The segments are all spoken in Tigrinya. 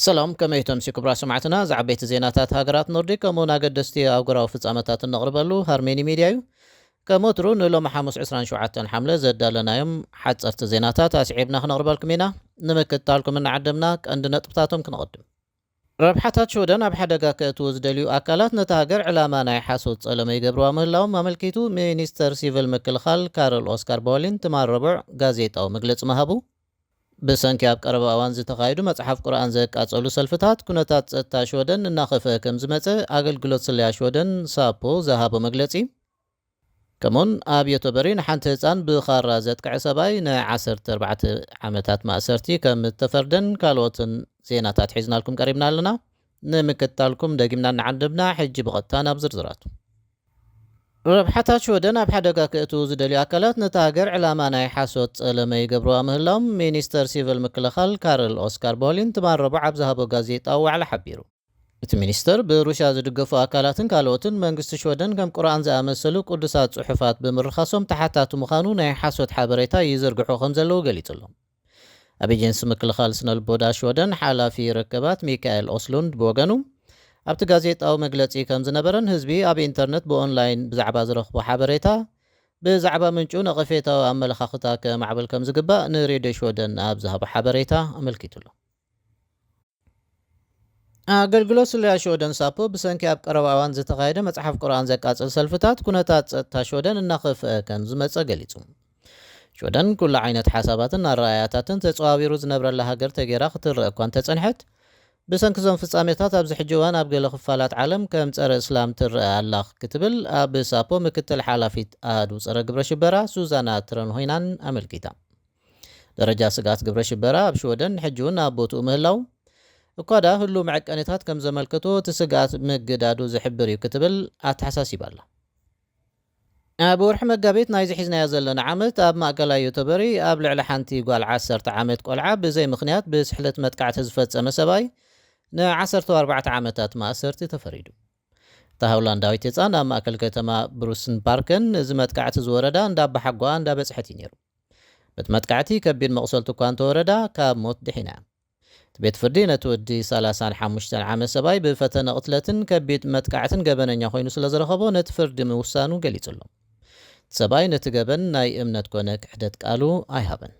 ሰላም ከመይቶም ሲክብራ ሰማዕትና ዝዓበይቲ ዜናታት ሃገራት ኖርዲክ ከምኡውን ኣገደስቲ ኣህጉራዊ ፍጻመታት እነቕርበሉ ሃርሜኒ ሚድያ እዩ። ከም ወትሩ ንሎሚ ሓሙስ 27 ሓምለ ዘዳለናዮም ሓፀርቲ ዜናታት ኣስዒብና ክነቕርበልኩም ኢና። ንምክትታልኩም እናዓደምና ቀንዲ ነጥብታቶም ክንቐድም። ረብሓታት ሾደን ኣብ ሓደጋ ከእትዉ ዝደልዩ ኣካላት ነቲ ሃገር ዕላማ ናይ ሓሶት ጸለመ ይገብርዋ ምህላዎም ኣመልኪቱ ሚኒስተር ሲቪል ምክልኻል ካረል ኦስካር ቦሊን ትማል ረቡዕ ጋዜጣዊ መግለፂ መሃቡ። ብሰንኪ ኣብ ቀረባ እዋን ዝተኻየዱ መጽሓፍ ቁርኣን ዘቃጸሉ ሰልፍታት ኩነታት ጸጥታ ሾደን እናኸፍአ ከም ዝመጸ ኣገልግሎት ስልያ ሾደን ሳፖ ዝሃቦ መግለጺ። ከምኡን ኣብ ዮቶበሪ ንሓንቲ ህፃን ብኻራ ዘጥቅዐ ሰብኣይ ን14 ዓመታት ማእሰርቲ ከም ተፈርደን ካልኦትን ዜናታት ሒዝናልኩም ቀሪብና ኣለና። ንምክትታልኩም ደጊምና እናዓደብና ሕጂ ብቐጥታ ናብ ዝርዝራቱ። ረብሓታት ሾደን ኣብ ሓደጋ ክእትዉ ዝደልዩ ኣካላት ነቲ ሃገር ዕላማ ናይ ሓሶት ጸለመ ይገብርዋ ምህላዎም ሚኒስተር ሲቪል ምክልኻል ካረል ኦስካር ቦሊን ትማል ረቡዕ ኣብ ዝሃቦ ጋዜጣዊ ዋዕላ ሓቢሩ። እቲ ሚኒስተር ብሩስያ ዝድገፉ ኣካላትን ካልኦትን መንግስቲ ሾደን ከም ቁርኣን ዝኣመሰሉ ቅዱሳት ጽሑፋት ብምርኻሶም ተሓታቱ ምዃኑ ናይ ሓሶት ሓበሬታ ይዝርግሑ ከም ዘለዉ ገሊጹ ኣሎ። ኣብ ኤጀንሲ ምክልኻል ስነልቦዳ ሾደን ሓላፊ ርክባት ሚካኤል ኦስሉንድ ብወገኑ ኣብቲ ጋዜጣዊ መግለጺ ከም ዝነበረን ህዝቢ ኣብ ኢንተርነት ብኦንላይን ብዛዕባ ዝረኽቦ ሓበሬታ ብዛዕባ ምንጩ ነቐፌታዊ ኣመለኻኽታ ከማዕበል ከም ዝግባእ ንሬድዮ ሾደን ኣብ ዝሃቦ ሓበሬታ ኣመልኪቱ ኣሎ። ኣገልግሎት ስልያ ሾደን ሳፖ ብሰንኪ ኣብ ቀረባ እዋን ዝተኻየደ መጽሓፍ ቁርኣን ዘቃጽል ሰልፍታት ኩነታት ጸጥታ ሾደን እናኸፍአ ከም ዝመጸ ገሊጹ። ሾደን ኩሉ ዓይነት ሓሳባትን ኣረኣያታትን ተጸዋዊሩ ዝነበረላ ሃገር ተጌራ ክትርአ እኳ እንተጸንሐት ብሰንኪዞም ፍጻሜታት ኣብዚ ሕጂ እዋን ኣብ ገለ ክፋላት ዓለም ከም ጸረ እስላም ትርአ ኣላ ክትብል ኣብ ሳፖ ምክትል ሓላፊት ኣህዱ ጸረ ግብረ ሽበራ ሱዛና ትረንሆይናን ኣመልኪታ። ደረጃ ስጋት ግብረ ሽበራ ኣብ ሾደን ሕጂ እውን ኣብ ቦትኡ ምህላው እኳዳ ህሉ መዐቀኒታት ከም ዘመልክቶ እቲ ስጋት ምግዳዱ ዝሕብር እዩ ክትብል ኣተሓሳሲባ ኣላ። ኣብ ወርሒ መጋቢት ናይ ዝሒዝናዮ ዘለና ዓመት ኣብ ማእከላይ ዮቶበሪ ኣብ ልዕሊ ሓንቲ ጓል 10 ዓመት ቆልዓ ብዘይ ምኽንያት ብስሕለት መጥቃዕቲ ዝፈጸመ ሰብኣይ ን14 ዓመታት ማእሰርቲ ተፈሪዱ። እታ ሃውላንዳዊት ህፃን ኣብ ማእከል ከተማ ብሩስን ፓርከን እዚ መጥቃዕቲ ዝወረዳ እንዳባሓጓ እንዳበፅሐት እዩ ነይሩ። በቲ መጥቃዕቲ ከቢድ መቕሰልቲ እኳ እንተወረዳ ካብ ሞት ድሒና እያ። እቲ ቤት ፍርዲ ነቲ ወዲ 35 ዓመት ሰብኣይ ብፈተነ ቅትለትን ከቢድ መጥቃዕትን ገበነኛ ኮይኑ ስለ ዝረኸቦ ነቲ ፍርዲ ምውሳኑ ገሊጹ ኣሎ። እቲ ሰብኣይ ነቲ ገበን ናይ እምነት ኮነ ክሕደት ቃሉ ኣይሃበን።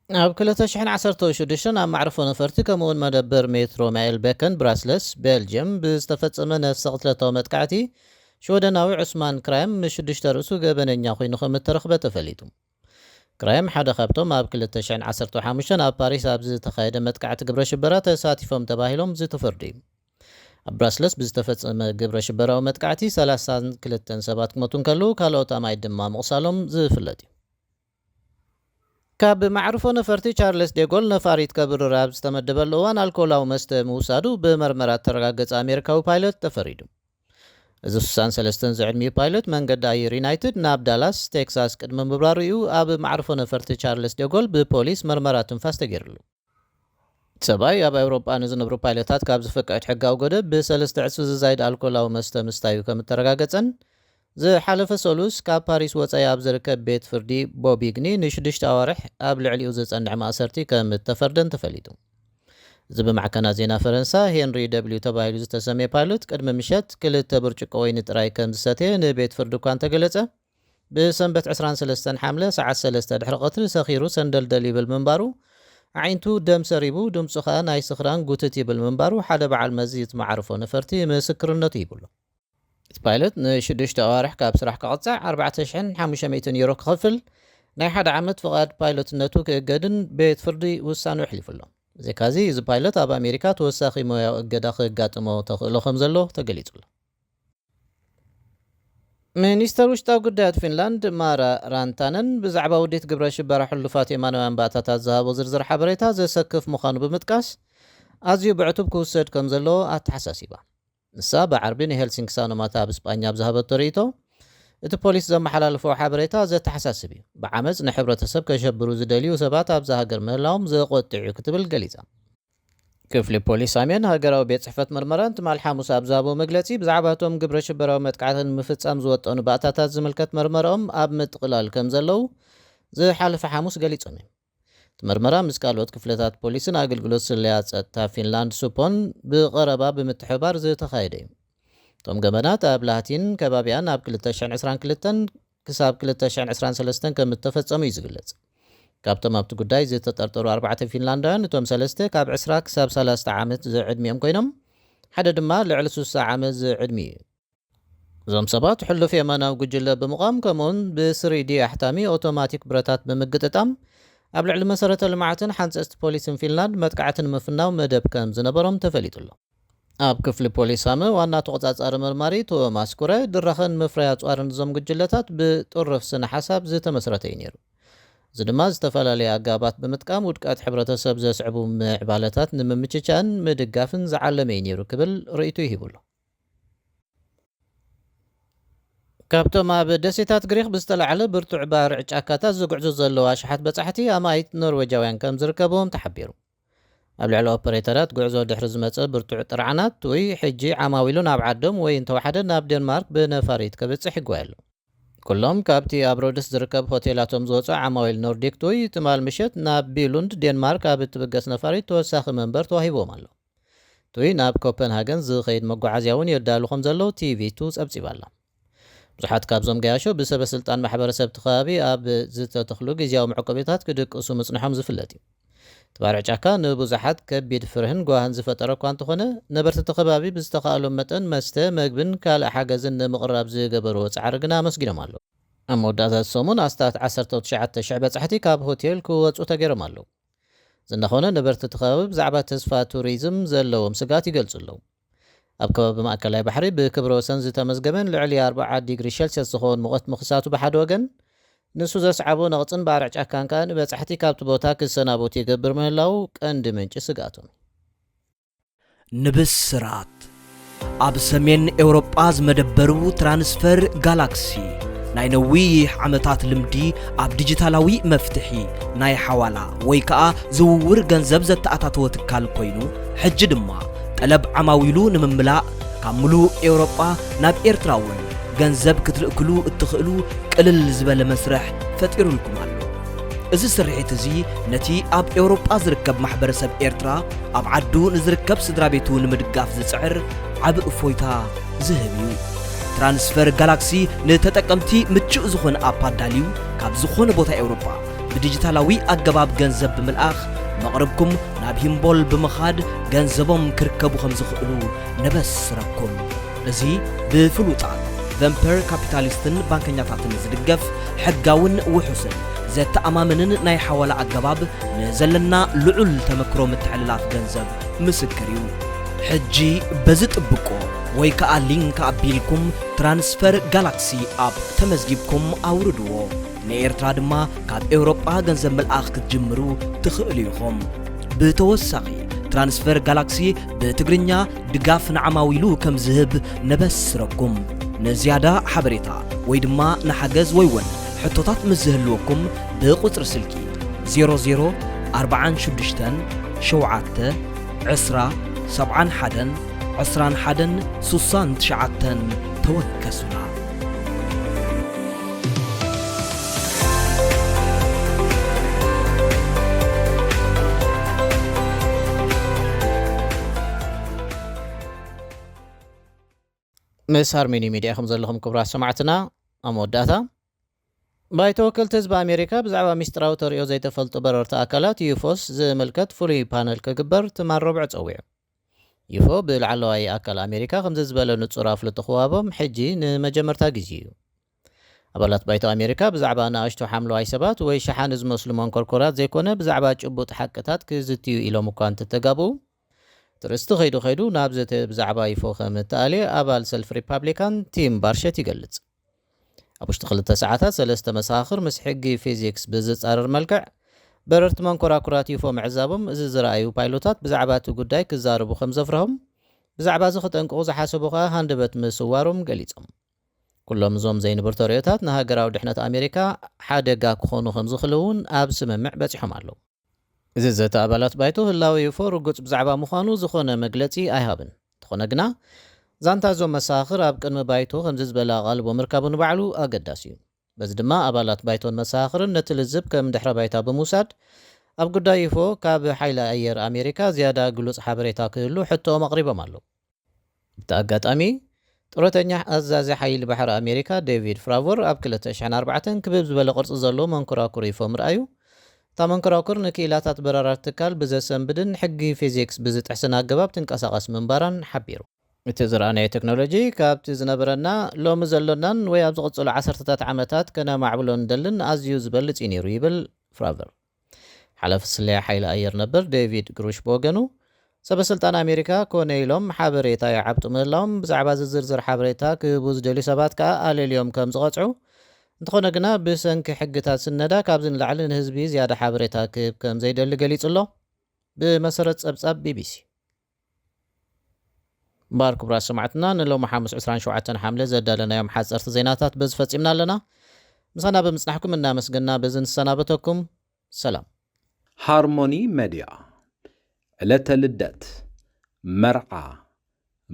ኣብ 2016 ኣብ ማዕርፎ ነፈርቲ ከምኡውን መደበር ሜትሮ ማይል ቤከን ብራስለስ ቤልጅየም ብዝተፈጸመ ነፍሰ ቅትለታዊ መጥቃዕቲ ሾደናዊ ዑስማን ክራይም ም6 ርእሱ ገበነኛ ኮይኑ ከም እተረኽበ ተፈሊጡ። ክራይም ሓደ ካብቶም ኣብ 2015 ኣብ ፓሪስ ኣብ ዝተኻየደ መጥቃዕቲ ግብረ ሽበራ ተሳቲፎም ተባሂሎም ዝተፈርዱ እዩ። ኣብ ብራስለስ ብዝተፈጸመ ግብረ ሽበራዊ መጥቃዕቲ 32 ሰባት ክሞቱ ከለዉ ካልኦት ኣማይ ድማ ምቕሳሎም ዝፍለጥ እዩ። ካብ ማዕርፎ ነፈርቲ ቻርልስ ዴጎል ነፋሪት ከብርር ኣብ ዝተመደበሉ እዋን ኣልኮላዊ መስተ ምውሳዱ ብመርመራ ተረጋገፀ ኣሜሪካዊ ፓይሎት ተፈሪዱ። እዚ 63 ዝዕድሚኡ ፓይሎት መንገዲ ኣየር ዩናይትድ ናብ ዳላስ ቴክሳስ ቅድሚ ምብራሩ እዩ ኣብ ማዕርፎ ነፈርቲ ቻርልስ ዴጎል ብፖሊስ መርመራ ትንፋስ ተገይሩሉ። ሰብኣይ ኣብ ኣውሮጳ ንዝነብሩ ፓይሎታት ካብ ዝፈቅድ ሕጋዊ ገደብ ብ3 ዕፅፊ ዝዛይድ ኣልኮላዊ መስተ ምስታዩ ከም ተረጋገፀን ዝሓለፈ ሰሉስ ካብ ፓሪስ ወፃኢ ኣብ ዝርከብ ቤት ፍርዲ ቦቢግኒ ን6 ኣዋርሕ ኣብ ልዕሊኡ ዘጸንዕ ማእሰርቲ ከም ተፈርደን ተፈሊጡ። እዚ ብማዕከና ዜና ፈረንሳ ሄንሪ ደብሊው ተባሂሉ ዝተሰመየ ፓይሎት ቅድሚ ምሸት 2 ብርጭቆ ወይኒ ጥራይ ከም ዝሰተየ ንቤት ፍርዲ እኳ እንተገለጸ ብሰንበት 23 ሓምለ ሰዓት 3 ድሕሪ ቀትሪ ሰኺሩ ሰንደልደል ይብል ምንባሩ ዓይንቱ ደም ሰሪቡ ድምፁ ኸኣ ናይ ስኽራን ጉትት ይብል ምንባሩ ሓደ በዓል መዚ ማዕርፎ ነፈርቲ ምስክርነቱ ይብሉ። እቲ ፓይሎት ን6 ኣዋርሕ ካብ ስራሕ ክቕፃዕ 4500 ዩሮ ክኸፍል ናይ ሓደ ዓመት ፍቓድ ፓይሎትነቱ ክእገድን ቤት ፍርዲ ውሳኑ ኣሕሊፉሎ። ዘካዚ እዚ ፓይሎት ኣብ ኣሜሪካ ተወሳኺ ሞያዊ እገዳ ክጋጥሞ ተኽእሎ ከም ዘሎ ተገሊጹሎ። ሚኒስተር ውሽጣዊ ጉዳያት ፊንላንድ ማራ ራንታነን ብዛዕባ ውዴት ግብረ ሽበራ ሕሉፋት የማናውያን ባእታታት ዝሃቦ ዝርዝር ሓበሬታ ዘሰክፍ ምዃኑ ብምጥቃስ ኣዝዩ ብዕቱብ ክውሰድ ከም ዘለዎ ኣተሓሳሲባ። ንሳ ብዓርቢ ንሄልሲንኪ ሳኖማታ ኣብ እስጳኛ ብዝሃበቶ ርእቶ እቲ ፖሊስ ዘመሓላልፎ ሓበሬታ ዘተሓሳስብ እዩ፣ ብዓመፅ ንሕብረተሰብ ከሸብሩ ዝደልዩ ሰባት ኣብዛ ሃገር ምህላዎም ዘቆጥዕ እዩ ክትብል ገሊጻ። ክፍሊ ፖሊስ ሰሜን ሃገራዊ ቤት ጽሕፈት ምርመራን ትማል ሓሙስ ኣብ ዝሃቦ መግለጺ ብዛዕባ እቶም ግብረ ሽበራዊ መጥቃዕትን ምፍጻም ዝወጠኑ ባእታታት ዝምልከት መርመሮኦም ኣብ ምጥቕላል ከም ዘለዉ ዝሓለፈ ሓሙስ ገሊጾም እዩ። እቲ مرمرة ምስ ካልኦት ክፍለታት ፖሊስን ኣገልግሎት ስለያ ጸጥታ ፊንላንድ ሱፖን ብቐረባ ብምትሕባር ዝተኻየደ እዩ። እቶም ገመናት ኣብ ላቲን ከባቢያን ኣብ 2022 ክሳብ 2023 ከም እተፈጸሙ እዩ ዝግለጽ። ካብቶም ኣብቲ ጉዳይ ዝተጠርጠሩ 4 ፊንላንዳውያን እቶም 3 ካብ 20 ክሳብ 30 ዓመት ዝዕድሚኦም ኮይኖም ሓደ ድማ ልዕሊ 60 ዓመት ዝዕድሚ እዩ። እዞም ሰባት ሕሉፍ የማናዊ ጉጅለ ብምቋም ከምኡውን ብ3D ኣሕታሚ ኣውቶማቲክ ብረታት ብምግጥጣም ኣብ ልዕሊ መሰረተ ልምዓትን ሓንፀፅቲ ፖሊስን ፊንላንድ መጥቃዕትን ምፍናው መደብ ከም ዝነበሮም ተፈሊጡሎ። ኣብ ክፍሊ ፖሊስ ሃመ ዋና ተቆጻጻሪ መርማሪ ቶማስ ኩረ ድራኸን ምፍራይ ኣጽዋርን እዞም ጉጅለታት ብጡርፍ ስነ ሓሳብ ዝተመስረተ እዩ ነይሩ። እዚ ድማ ዝተፈላለየ ኣጋባት ብምጥቃም ውድቀት ሕብረተሰብ ዘስዕቡ ምዕባለታት ንምምችቻን ምድጋፍን ዝዓለመ እዩ ነይሩ ክብል ርእይቱ ይሂብሎ። ካብቶም ኣብ ደሴታት ግሪክ ብዝተላዕለ ብርቱዕ ባርዕ ጫካታት ዝጉዕዙ ዘለዋ ሸሓት በጻሕቲ ኣማይት ኖርዌጃውያን ከም ዝርከብዎም ተሓቢሩ። ኣብ ልዕሊ ኦፐሬተራት ጉዕዞ ድሕሪ ዝመፀ ብርቱዕ ጥርዓናት ወይ ሕጂ ዓማዊሉ ናብ ዓዶም ወይ እንተወሓደ ናብ ዴንማርክ ብነፋሪት ከብፅሕ ይጓየሉ። ኩሎም ካብቲ ኣብ ሮድስ ዝርከብ ሆቴላቶም ዝወፁ ዓማዊል ኖርዲክ ወይ ትማል ምሸት ናብ ቢሉንድ ዴንማርክ ኣብ እትብገስ ነፋሪት ተወሳኺ መንበር ተዋሂቦም ኣሎ። ወይ ናብ ኮፐንሃገን ዝኸይድ መጓዓዝያ እውን የዳሉ ከም ዘለው ቲቪቱ ጸብጺባላ። ብዙሓት ካብዞም ገያሾ ብሰበስልጣን ማሕበረሰብ ተኸባቢ ኣብ ዝተተኽሉ ግዜያዊ መዕቆቤታት ክድቅሱ ምጽንሖም ዝፍለጥ እዩ። ትባርዕ ጫካ ንብዙሓት ከቢድ ፍርህን ጓህን ዝፈጠረ እኳ እንተኾነ ነበርቲ ተኸባቢ ብዝተኻእሎም መጠን መስተ መግብን ካልእ ሓገዝን ንምቕራብ ዝገበርዎ ፃዕሪ ግና ኣመስጊኖም ኣለዉ። ኣብ መወዳእታት ሰሙን ኣስታት 19,000 በጻሕቲ ካብ ሆቴል ክወፁ ተገይሮም ኣለዉ። ዝነኾነ ነበርቲ ተኸባቢ ብዛዕባ ተስፋ ቱሪዝም ዘለዎም ስጋት ይገልጹ ኣለዉ። ኣብ ከባቢ ማእከላይ ባሕሪ ብክብረ ወሰን ዝተመዝገበን ልዕሊ 40 ዲግሪ ሴልሲየስ ዝኸውን ሙቐት ምኽሳቱ ብሓደ ወገን ንሱ ዘስዓቦ ነቕፅን ባርዕ ጫካን ከዓ ንበጻሕቲ ካብቲ ቦታ ክሰናበቱ ይገብር ምህላው ቀንዲ ምንጪ ስጋቶም። ንብስራት ኣብ ሰሜን ኤውሮጳ ዝመደበሩ ትራንስፈር ጋላክሲ ናይ ነዊሕ ዓመታት ልምዲ ኣብ ዲጂታላዊ መፍትሒ ናይ ሓዋላ ወይ ከዓ ዝውውር ገንዘብ ዘተኣታተወ ትካል ኮይኑ ሕጂ ድማ ጠለብ ዓማዊሉ ንምምላእ ካብ ሙሉእ ኤውሮጳ ናብ ኤርትራ እውን ገንዘብ ክትልእክሉ እትኽእሉ ቅልል ዝበለ መስርሕ ፈጢሩልኩም ኣሎ። እዚ ስርሒት እዚ ነቲ ኣብ ኤውሮጳ ዝርከብ ማሕበረሰብ ኤርትራ ኣብ ዓዱ ንዝርከብ ስድራ ቤቱ ንምድጋፍ ዝጽዕር ዓብይ እፎይታ ዝህብ እዩ። ትራንስፈር ጋላክሲ ንተጠቀምቲ ምቹእ ዝኾነ ኣፕ ኣዳልዩ ካብ ዝኾነ ቦታ ኤውሮጳ ብዲጂታላዊ ኣገባብ ገንዘብ ብምልኣኽ መቕረብኩም ናብ ሂምቦል ብምኻድ ገንዘቦም ክርከቡ ከም ዝኽእሉ ነበስረኩም። እዚ ብፍሉጣት ቨምፐር ካፒታሊስትን ባንከኛታትን ዝድገፍ ሕጋውን ውሑስን ዘተኣማምንን ናይ ሓዋላ ኣገባብ ንዘለና ልዑል ተመክሮ ምትሕልላፍ ገንዘብ ምስክር እዩ። ሕጂ በዚ ጥብቆ ወይ ከዓ ሊንክ ኣቢልኩም ትራንስፈር ጋላክሲ ኣፕ ተመዝጊብኩም ኣውርድዎ። ንኤርትራ ድማ ካብ ኤውሮጳ ገንዘብ መልኣኽ ክትጅምሩ ትኽእሉ ኢኹም። ብተወሳኺ ትራንስፈር ጋላክሲ ብትግርኛ ድጋፍ ንዓማዊሉ ከም ዝህብ ነበስረኩም። ንዝያዳ ሓበሬታ ወይ ድማ ንሓገዝ ወይ እውን ሕቶታት ምዝህልወኩም ብቁፅሪ ስልኪ 00 46 7 10 71 21 69 ተወከሱና። ምስ ሃርሜኒ ሚድያ ከም ዘለኹም ክቡራት ሰማዕትና ኣብ መወዳእታ ባይተ ወከልቲ ህዝቢ ኣሜሪካ ብዛዕባ ሚስጥራዊ ተሪኦ ዘይተፈልጡ በረርቲ ኣካላት ዩፎስ ዝምልከት ፍሉይ ፓነል ክግበር ትማል ረቡዕ ፀዊዑ። ዩፎ ብላዕለዋይ ኣካል ኣሜሪካ ከምዚ ዝበለ ንጹር ኣፍልጦ ክዋቦም ሕጂ ንመጀመርታ ግዜ እዩ። ኣባላት ባይቶ ኣሜሪካ ብዛዕባ ንኣሽቱ ሓምለዋይ ሰባት ወይ ሸሓኒ ዝመስሉ መንኮርኮራት ዘይኮነ ብዛዕባ ጭቡጥ ሓቅታት ክዝትዩ ኢሎም እኳ እንትተጋብኡ ትርስቲ ኸይዱ ናብ ዘተ ብዛዕባ ዩፎ ከም እተኣልየ ኣባል ሰልፍ ሪፓብሊካን ቲም ባርሸት ይገልጽ። ኣብ ውሽጢ 2 ሰዓታት 3 መሳኽር ምስ ሕጊ ፊዚክስ ብዝጻረር መልክዕ በረርቲ መንኮራኩራት ዩፎ ምዕዛቦም እዚ ዝረኣዩ ፓይሎታት ብዛዕባ እቲ ጉዳይ ክዛረቡ ከም ዘፍርሆም ብዛዕባ እዚ ክጠንቅቑ ዝሓሰቡ ከዓ ሃንደበት ምስዋሮም ገሊፆም። ኩሎም እዞም ዘይንብር ተሪኦታት ንሃገራዊ ድሕነት ኣሜሪካ ሓደጋ ክኾኑ ከም ዝኽእሉ እውን ኣብ ስምምዕ በፂሖም ኣለዉ። እዚ ዘተ ኣባላት ባይቶ ህላዊ ዩፎ ርጉፅ ብዛዕባ ምዃኑ ዝኾነ መግለፂ ኣይሃብን። እንተኾነ ግና ዛንታ እዞም መሳኽር ኣብ ቅድሚ ባይቶ ከምዚ ዝበለ ቓልቦ ምርካቡ ንባዕሉ ኣገዳሲ እዩ። በዚ ድማ ኣባላት ባይቶን መሳኽርን ነቲ ልዝብ ከም ድሕረ ባይታ ብምውሳድ ኣብ ጉዳይ ይፎ ካብ ሓይሊ ኣየር ኣሜሪካ ዝያዳ ግሉጽ ሓበሬታ ክህሉ ሕቶኦም ኣቕሪቦም ኣለዉ። ብቲ ኣጋጣሚ ጡረተኛ ኣዛዚ ሓይሊ ባሕሪ ኣሜሪካ ዴቪድ ፍራቮር ኣብ 2004 ክብብ ዝበለ ቅርፂ ዘለዎ መንኮራኩር ይፎ ምርኣዩ እታ መንኮራኩር ንክኢላታት በረራር ትካል ብዘሰንብድን ሕጊ ፊዚክስ ብዝጥሕስን ኣገባብ ትንቀሳቐስ ምንባራን ሓቢሩ። እቲ ዝረኣናዮ ቴክኖሎጂ ካብቲ ዝነበረና ሎሚ ዘሎናን ወይ ኣብ ዝቕፅሉ 10 ዓመታት ከነማዕብሎ እንደልን ኣዝዩ ዝበልፅ እዩ ነይሩ ይብል ፍራቨር። ሓለፍ ስለያ ሓይሊ ኣየር ነበር ዴቪድ ግሩሽ ብወገኑ ሰበስልጣን ኣሜሪካ ኮነ ኢሎም ሓበሬታ ይዓብጡ ምህላዎም ብዛዕባ ዝዝርዝር ሓበሬታ ክህቡ ዝደልዩ ሰባት ከዓ ኣልልዮም ከም ዝቐፅዑ እንተኾነ ግና ብሰንኪ ሕግታት ስነዳ ካብዚ ንላዕሊ ንህዝቢ ዝያዳ ሓበሬታ ክህብ ከም ዘይደሊ ገሊጹ ኣሎ። ብመሰረት ጸብጻብ ቢቢሲ እምበር ክቡራት ሰማዕትና ንሎሚ 527 ሓምለ ዘዳለናዮም ሓፀርቲ ዜናታት በዚ ፈጺምና ኣለና። ምሳና ብምጽናሕኩም እናመስገና በዚ ንሰናበተኩም ሰላም። ሃርሞኒ ሚድያ ዕለተ ልደት፣ መርዓ፣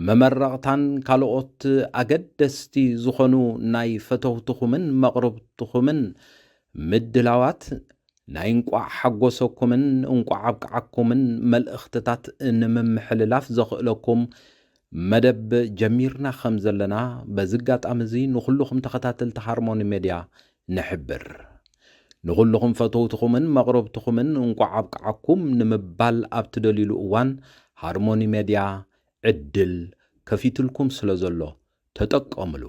መመረቕታን ካልኦት ኣገደስቲ ዝኾኑ ናይ ፈተውትኹምን መቕረብትኹምን ምድላዋት ናይ እንቋዕ ሓጎሰኩምን እንቋዕ ኣብቅዓኩምን መልእኽትታት ንምምሕልላፍ ዘኽእለኩም መደብ ጀሚርና ከም ዘለና በዚ ኣጋጣሚ እዚ ንኹልኹም ተኸታተልቲ ሃርሞኒ ሚድያ ንሕብር። ንኹልኹም ፈተውትኹምን መቕረብትኹምን እንቋዕ ኣብቅዓኩም ንምባል ኣብ ትደልይሉ እዋን ሃርሞኒ ሚድያ ዕድል ከፊትልኩም ስለ ዘሎ ተጠቀምሉ።